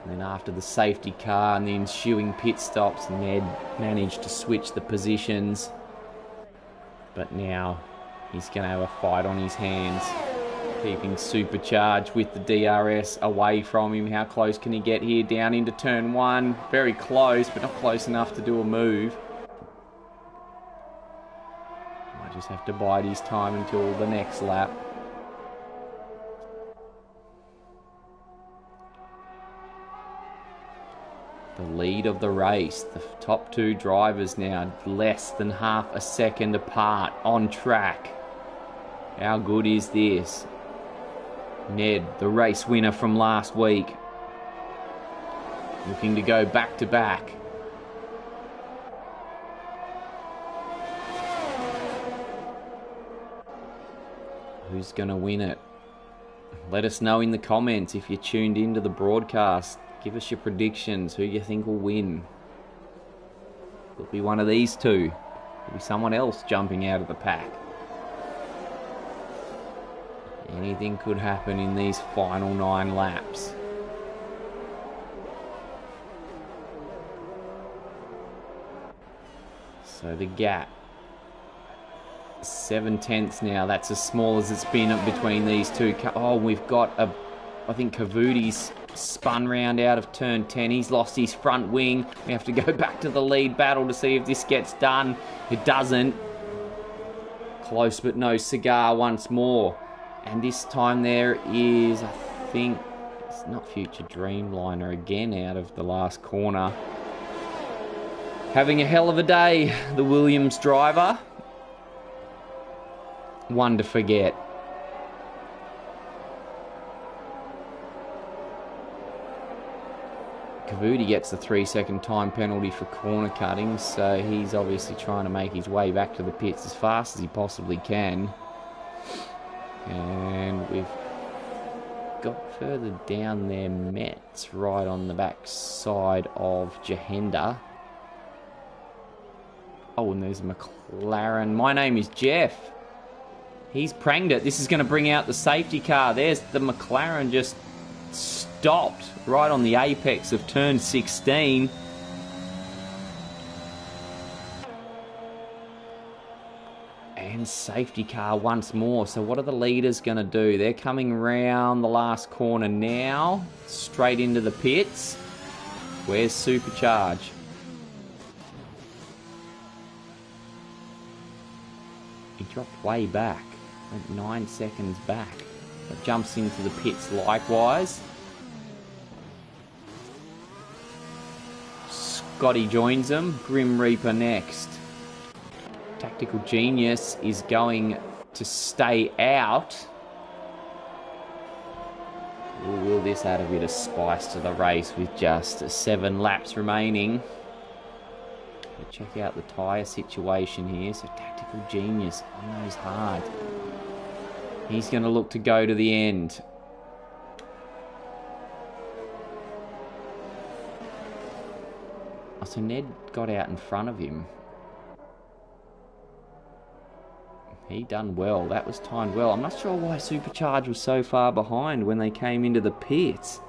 And then after the safety car and the ensuing pit stops, Ned managed to switch the positions. But now he's going to have a fight on his hands. Keeping Supercharged with the DRS away from him. How close can he get here? Down into turn 1. Very close, but not close enough to do a move. Might just have to bide his time until the next lap. The lead of the race. The top two drivers now less than half a second apart on track. How good is this? Ned, the race winner from last week, looking to go back to back. Who's going to win it? Let us know in the comments if you're tuned into the broadcast. Give us your predictions, who you think will win. It'll be one of these two. It'll be someone else jumping out of the pack. Anything could happen in these final 9 laps. So the gap, 7 tenths now. That's as small as it's been between these two. Oh, we've got I think Kavuti's spun round out of turn 10. He's lost his front wing. We have to go back to the lead battle to see if this gets done. It doesn't. Close but no cigar once more. And this time there is, I think, it's not Future Dreamliner again out of the last corner. Having a hell of a day, the Williams driver. One to forget. Kavuti gets the 3-second time penalty for corner cutting, so he's obviously trying to make his way back to the pits as fast as he possibly can. And we've got further down there Metz right on the back side of Jahenda. Oh, and there's McLaren. My name is Jeff. He's pranged it. This is going to bring out the safety car. There's the McLaren just stopped right on the apex of turn 16. And safety car once more. So what are the leaders going to do? They're coming round the last corner now. Straight into the pits. Where's Supercharge? He dropped way back. Went 9 seconds back. But jumps into the pits likewise. Scotty joins them. Grim Reaper next. Tactical Genius is going to stay out. Will this add a bit of spice to the race with just 7 laps remaining? We'll check out the tyre situation here. So Tactical Genius on those hard. He's going to look to go to the end. Oh, so Ned got out in front of him. He done well. That was timed well. I'm not sure why Supercharge was so far behind when they came into the pits.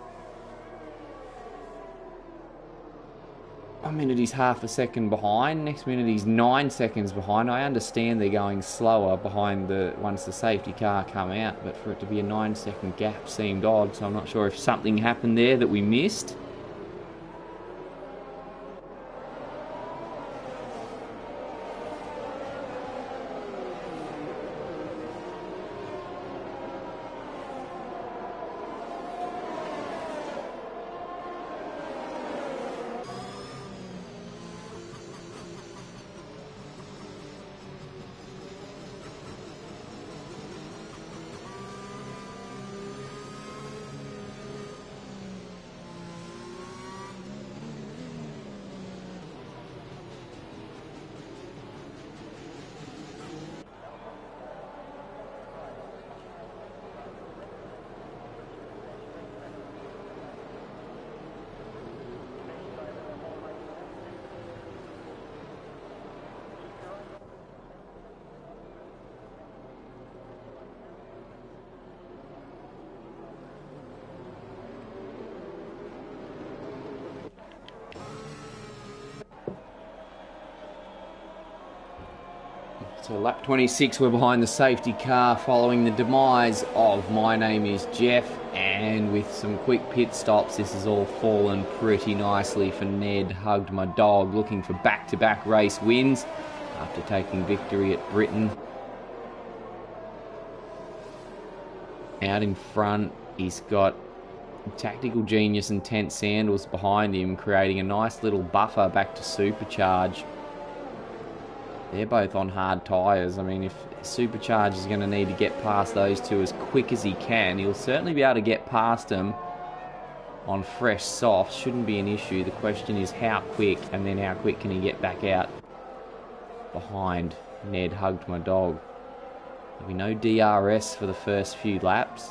1 minute he's half a second behind. Next minute he's 9 seconds behind. I understand they're going slower behind once the safety car come out, but for it to be a 9-second gap seemed odd, so I'm not sure if something happened there that we missed. So lap 26, we're behind the safety car following the demise of My Name is Jeff, and with some quick pit stops, this has all fallen pretty nicely for Ned Hugged My Dog, looking for back-to-back race wins after taking victory at Britain. Out in front, he's got Tactical Genius and Tent Sandals behind him, creating a nice little buffer back to Supercharge. They're both on hard tyres. I mean, if Supercharge is going to need to get past those two as quick as he can, he'll certainly be able to get past them on fresh softs. Shouldn't be an issue. The question is how quick, and then how quick can he get back out behind Ned Hugged My Dog. There'll be no DRS for the first few laps.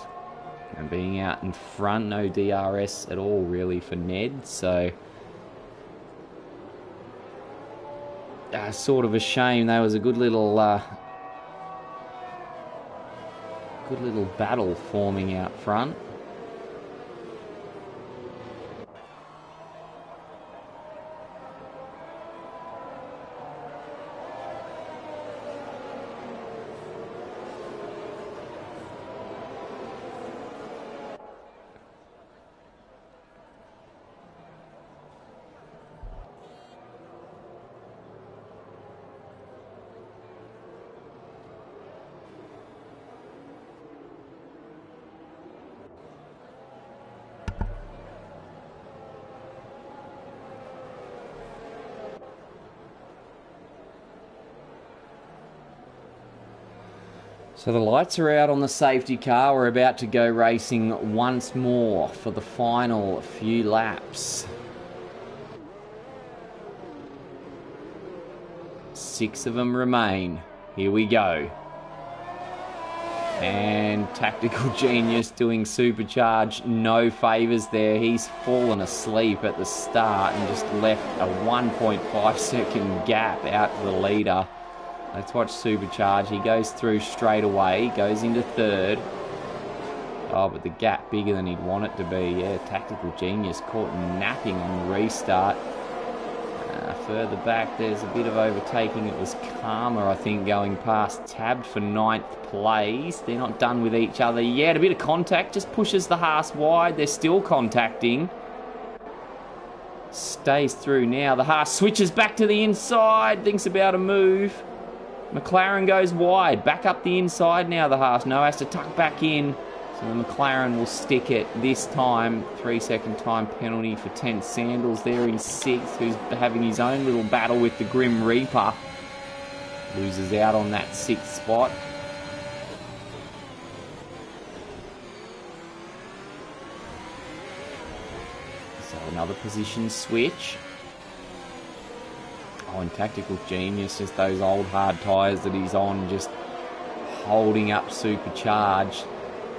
And being out in front, no DRS at all really for Ned, so sort of a shame. That was a good little Good little battle forming out front. So the lights are out on the safety car. We're about to go racing once more for the final few laps. 6 of them remain. Here we go. And Tactical Genius doing Supercharge no favours there. He's fallen asleep at the start and just left a 1.5 second gap out to the leader. Let's watch Supercharge. He goes through straight away, goes into third. Oh, but the gap bigger than he'd want it to be. Yeah, Tactical Genius caught napping on the restart. Further back, there's a bit of overtaking. It was Karma, I think, going past Tabbed for 9th place. They're not done with each other yet. A bit of contact, just pushes the Haas wide. They're still contacting. Stays through now. The Haas switches back to the inside, thinks about a move. McLaren goes wide, back up the inside now, the Haas. No, has to tuck back in. So the McLaren will stick it this time. 3-second time penalty for 10 Sandals there in 6th, who's having his own little battle with the Grim Reaper. Loses out on that 6th spot. So another position switch. Oh, and Tactical Genius, just those old hard tyres that he's on, just holding up Supercharge.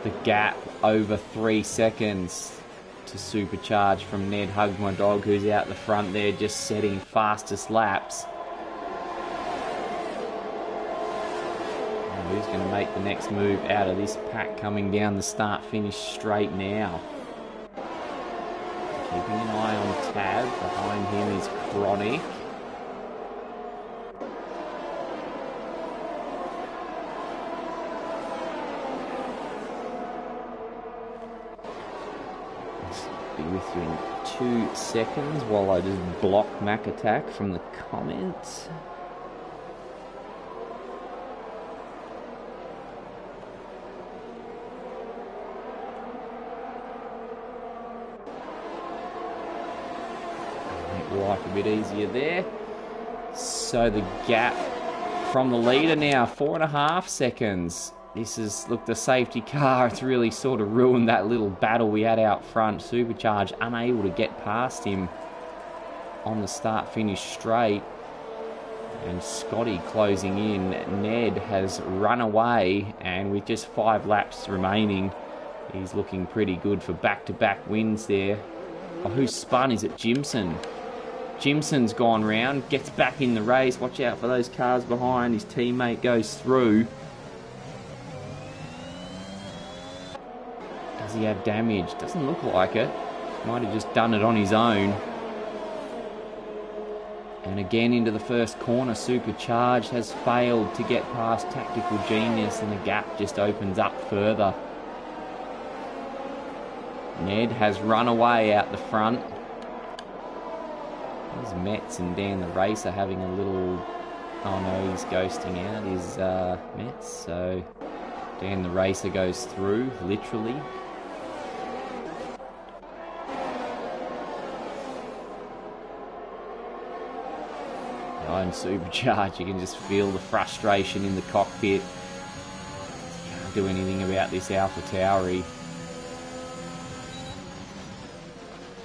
The gap over 3 seconds to Supercharge from Ned Hug My Dog, who's out the front there, just setting fastest laps. And who's going to make the next move out of this pack coming down the start-finish straight now? Keeping an eye on Tab. Behind him is Chronic. With you in 2 seconds while I just block Mac Attack from the comments. Make life a bit easier there. So the gap from the leader now, 4.5 seconds. This is, look, the safety car, it's really sort of ruined that little battle we had out front. Supercharge unable to get past him on the start-finish straight. And Scotty closing in. Ned has run away, and with just 5 laps remaining, he's looking pretty good for back-to-back wins there. Oh, who's spun? Is it Jimson? Jimson's gone round, gets back in the race. Watch out for those cars behind. His teammate goes through. Does he have damage? Doesn't look like it. Might have just done it on his own. And again into the first corner. Supercharged has failed to get past Tactical Genius, and the gap just opens up further. Ned has run away out the front. There's Metz and Dan the Racer having a little... Oh no, he's ghosting out. Is Metz. So Dan the Racer goes through, literally. And Supercharge, you can just feel the frustration in the cockpit. Can't do anything about this Alpha Tauri.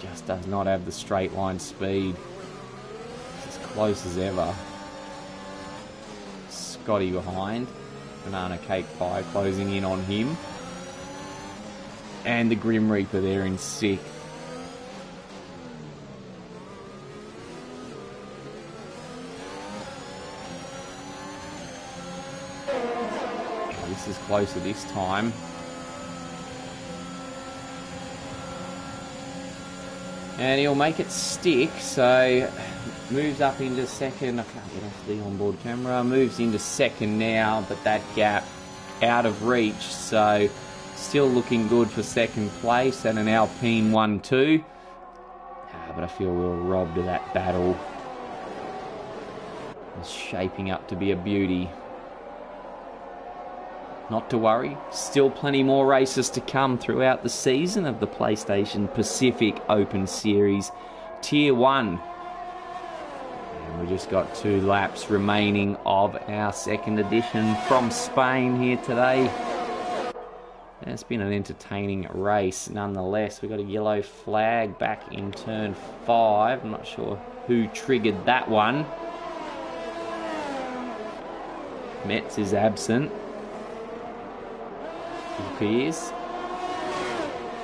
Just does not have the straight line speed. It's as close as ever. Scotty behind. Banana Cake Pie closing in on him. And the Grim Reaper there in 6th. this is closer this time. And he'll make it stick, so moves up into second. I can't get off the onboard camera. Moves into second now, but that gap out of reach, so still looking good for second place and an Alpine 1-2. But I feel we were robbed of that battle. It's shaping up to be a beauty. Not to worry, still plenty more races to come throughout the season of the PlayStation Pacific Open Series Tier 1. And we just got 2 laps remaining of our second edition from Spain here today. And it's been an entertaining race nonetheless. We got a yellow flag back in turn 5. I'm not sure who triggered that one. Metz is absent. It appears.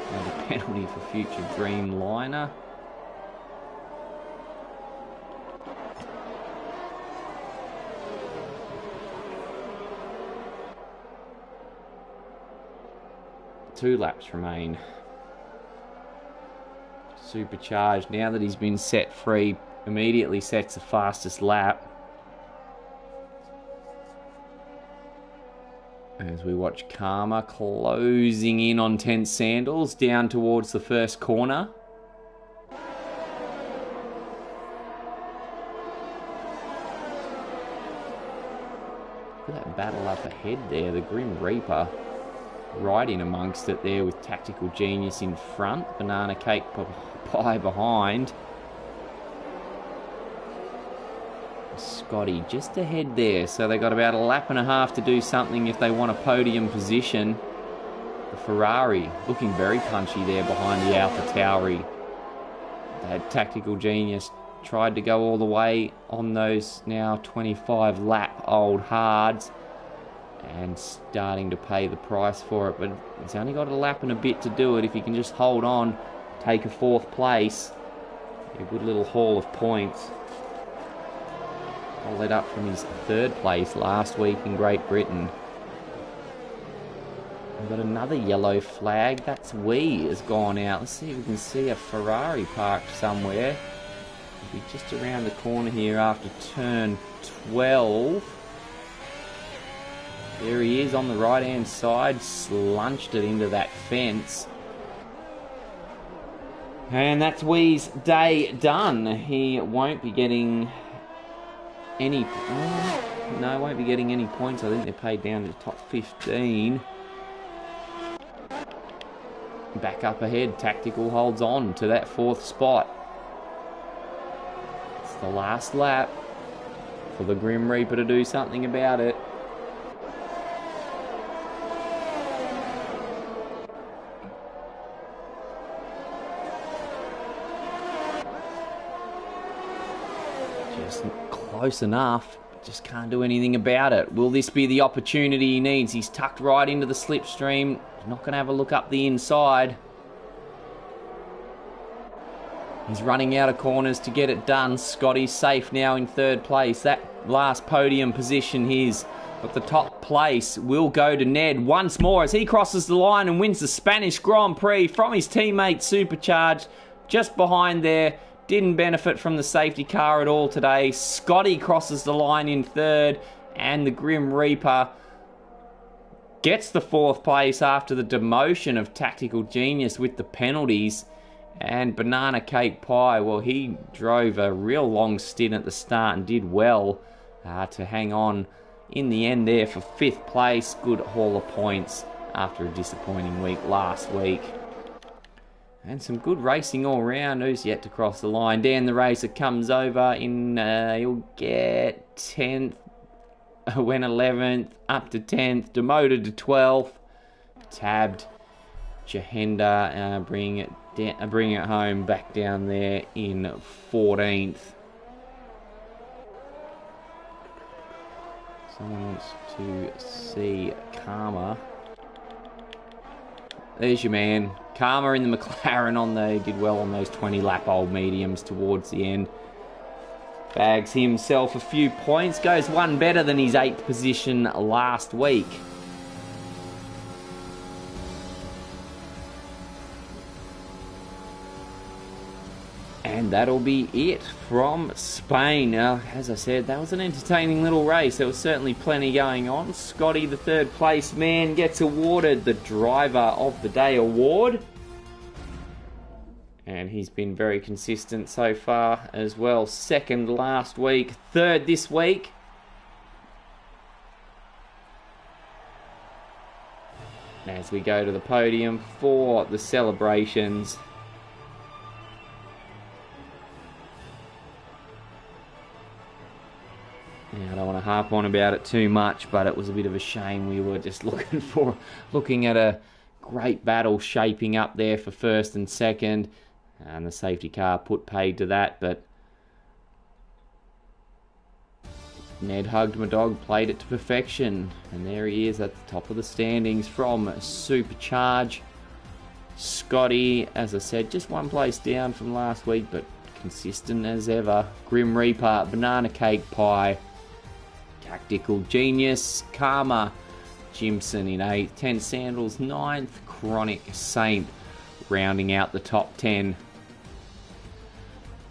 Another penalty for future Dreamliner. Two laps remain. Supercharged, now that he's been set free, immediately sets the fastest lap. As we watch Karma closing in on 10 Sandals down towards the first corner. Look at that battle up ahead there, the Grim Reaper right in amongst it there with Tactical Genius in front, Banana Cake Pie behind. Scotty just ahead there, so they got about a lap and a half to do something if they want a podium position. The Ferrari looking very punchy there behind the Alpha Tauri. That Tactical Genius tried to go all the way on those now 25 lap old hards and starting to pay the price for it, but he's only got a lap and a bit to do it. If he can just hold on, take a 4th place, a good little haul of points. All led up from his 3rd place last week in Great Britain. We've got another yellow flag. That's Wee has gone out. Let's see if we can see a Ferrari parked somewhere. It'll be just around the corner here after turn 12. There he is on the right hand side, slunched it into that fence. And that's Wee's day done. He won't be getting any... no, won't be getting any points. I think they're paid down to the top 15. Back up ahead, Tactical holds on to that 4th spot. It's the last lap for the Grim Reaper to do something about it. Just close enough, just can't do anything about it. Will this be the opportunity he needs? He's tucked right into the slipstream. He's not going to have a look up the inside. He's running out of corners to get it done. Scotty's safe now in 3rd place. That last podium position his. But the top place will go to Ned once more as he crosses the line and wins the Spanish Grand Prix from his teammate Supercharged. Just behind there. Didn't benefit from the safety car at all today. Scotty crosses the line in 3rd, and the Grim Reaper gets the 4th place after the demotion of Tactical Genius with the penalties. And Banana Cake Pie, well, he drove a real long stint at the start and did well to hang on in the end there for 5th place. Good haul of points after a disappointing week last week. And some good racing all round. Who's yet to cross the line? Dan the Racer comes over in, he'll get 10th, went 11th, up to 10th, demoted to 12th, tabbed. Jahenda bring it home back down there in 14th. Someone wants to see Karma. There's your man. Karma in the McLaren he did well on those 20 lap old mediums towards the end. Bags himself a few points. Goes one better than his 8th position last week. And that'll be it from Spain. Now, as I said, that was an entertaining little race. There was certainly plenty going on. Scotty, the third place man, gets awarded the Driver of the Day award. And he's been very consistent so far as well. Second last week, third this week. As we go to the podium for the celebrations. Now, I don't want to harp on about it too much, but it was a bit of a shame. We were just looking at a great battle shaping up there for first and second, and the safety car put paid to that. But Ned Hugged My Dog played it to perfection, and there he is at the top of the standings from Supercharge. Scotty, as I said, just one place down from last week, but consistent as ever. Grim Reaper, Banana Cake Pie, Tactical Genius, Karma, Jimson in 8th, 10 Sandals 9th, Chronic Saint rounding out the top 10.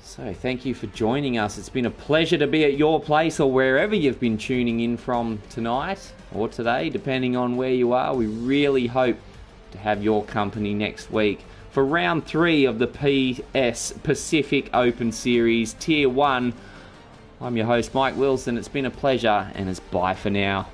So thank you for joining us. It's been a pleasure to be at your place or wherever you've been tuning in from tonight or today, depending on where you are. We really hope to have your company next week for round 3 of the PS Pacific Open Series Tier 1. I'm your host, Mike Wilson. It's been a pleasure, and it's bye for now.